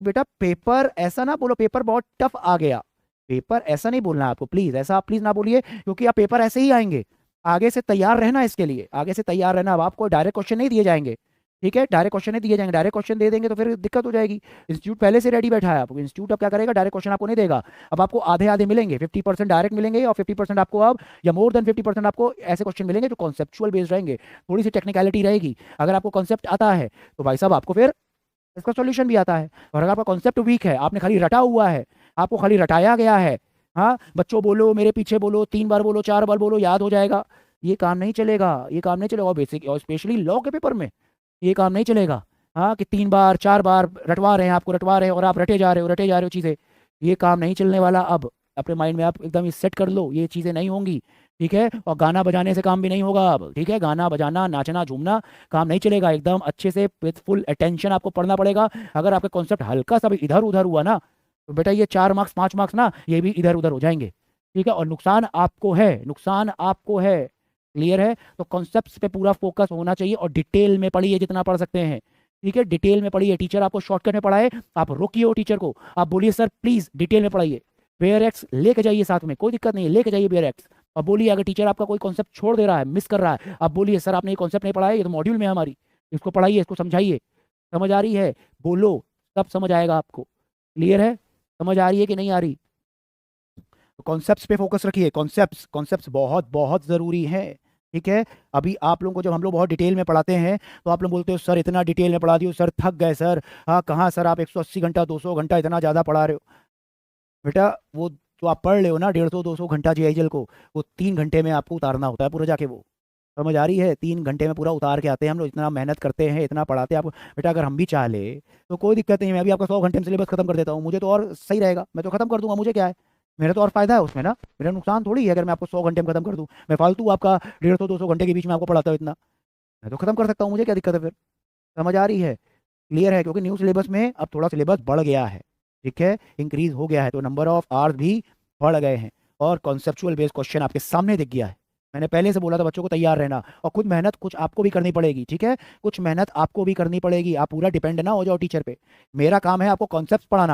बेटा पेपर ऐसा ना बोलो पेपर बहुत टफ आ गया, पेपर ऐसा नहीं बोलना आपको, प्लीज ऐसा आप प्लीज ना बोलिए, क्योंकि आप पेपर ऐसे ही आएंगे। आगे से तैयार रहना इसके लिए, आगे से तैयार रहना। अब आपको डायरेक्ट क्वेश्चन नहीं दिए जाएंगे, ठीक है, डायरेक्ट क्वेश्चन नहीं दिए जाएंगे, डायरेक्ट क्वेश्चन दे देंगे तो फिर दिक्कत हो जाएगी। इंस्टीट्यूट पहले से रेडी बैठा है, आपको इंस्टीट्यूट अब क्या करेगा, डायरेक्ट क्वेश्चन आपको नहीं देगा। अब आपको आधे आधे मिलेंगे, 50% डायरेक्ट मिलेंगे और 50% आपको अब, या मोर देन 50% आपको ऐसे क्वेश्चन मिलेंगे जो कॉन्सेप्चुअल बेस्ड रहेंगे, थोड़ी सी टेक्निकलिटी रहेगी। अगर आपको कॉन्सेप्ट आता है तो भाई साहब आपको फिर इसका सॉल्यूशन भी आता है। और अगर आपका कॉन्सेप्ट वीक है, आपने खाली रटा हुआ है, आपको खाली रटाया गया है, हाँ बच्चों बोलो मेरे पीछे बोलो, 3 बार बोलो 4 बार बोलो याद हो जाएगा, ये काम नहीं चलेगा, ये काम नहीं चलेगा। और बेसिक और स्पेशली लॉ के पेपर में ये काम नहीं चलेगा। हाँ कि 3 बार 4 बार रटवा रहे हैं, आपको रटवा रहे हैं और आप रटे जा रहे हो चीज़ें, ये काम नहीं चलने वाला। अब अपने माइंड में आप एकदम सेट कर लो, ये चीज़ें नहीं होंगी, ठीक है। और गाना बजाने से काम भी नहीं होगा अब, ठीक है, गाना बजाना नाचना झूमना काम नहीं चलेगा, एकदम अच्छे से विथ फुल अटेंशन आपको पढ़ना पड़ेगा। अगर आपका कॉन्सेप्ट हल्का सा भी इधर उधर हुआ ना, तो बेटा ये 4 मार्क्स 5 मार्क्स ना ये भी इधर उधर हो जाएंगे, ठीक है। और नुकसान आपको है, नुकसान आपको है, क्लियर है। तो कॉन्सेप्ट्स पे पूरा फोकस होना चाहिए और डिटेल में पढ़िए जितना पढ़ सकते हैं, ठीक है, डिटेल में पढ़िए। टीचर आपको शॉर्टकट में पढ़ाए, आप रोकिए वो टीचर को, आप बोलिए सर प्लीज डिटेल में पढ़ाइए, बेयर एक्स लेके जाइए साथ में, कोई दिक्कत नहीं है, लेके जाइए बेयर एक्स। अब बोलिए अगर टीचर आपका कोई कॉन्सेप्ट छोड़ दे रहा है, मिस कर रहा है, आप बोलिए सर आपने ये कॉन्सेप्ट नहीं पढ़ाया, ये तो मॉड्यूल में है हमारी, इसको पढ़ाइए, इसको समझाइए, समझ आ रही है, बोलो, सब समझ आएगा आपको। क्लियर है, समझ आ रही है कि नहीं आ रही। कॉन्सेप्ट्स पे फोकस रखिए, कॉन्सेप्ट्स कॉन्सेप्ट्स बहुत बहुत ज़रूरी हैं, ठीक है। अभी आप लोगों को जब हम लोग बहुत डिटेल में पढ़ाते हैं तो आप लोग बोलते हो सर इतना डिटेल में पढ़ा दियो सर, थक गए सर। हाँ कहाँ सर, आप 180 घंटा 200 घंटा इतना ज़्यादा पढ़ा रहे हो। बेटा वो जो आप पढ़ रहे हो ना 150 200 घंटा जीआईएल को, वो 3 घंटे में आपको उतारना होता है पूरा जाके वो, समझ आ रही है, 3 घंटे में पूरा उतार के आते हैं हम लोग, इतना मेहनत करते हैं, इतना पढ़ाते हैं आपको। बेटा अगर हम भी चाह ले तो कोई दिक्कत नहीं है, मैं भी आपका 100 घंटे में सिलेबस खत्म कर देता हूँ, मुझे तो और सही रहेगा, मैं तो खत्म कर दूंगा, मुझे क्या है, मेरा तो और फायदा है उसमें ना, मेरा नुकसान थोड़ी है अगर मैं आपको 100 घंटे में खत्म कर दूं। मैं फालतू आपका 150 200 घंटे के बीच में आपको पढ़ाता हूँ इतना, मैं तो खत्म कर सकता हूँ, मुझे क्या दिक्कत है फिर। समझ आ रही है, क्लियर है, क्योंकि न्यू सिलेबस में अब थोड़ा सिलेबस बढ़ गया है, ठीक है, इंक्रीज हो गया है, तो नंबर ऑफ आवर्स भी बढ़ गए हैं और कॉन्सेप्चुअल बेस्ड क्वेश्चन आपके सामने दिख गया है। मैंने पहले से बोला था बच्चों को तैयार रहना, और खुद मेहनत कुछ आपको भी करनी पड़ेगी, ठीक है, कुछ मेहनत आपको भी करनी पड़ेगी, आप पूरा डिपेंड ना हो जाओ टीचर पे। मेरा काम है आपको कॉन्सेप्ट पढ़ाना,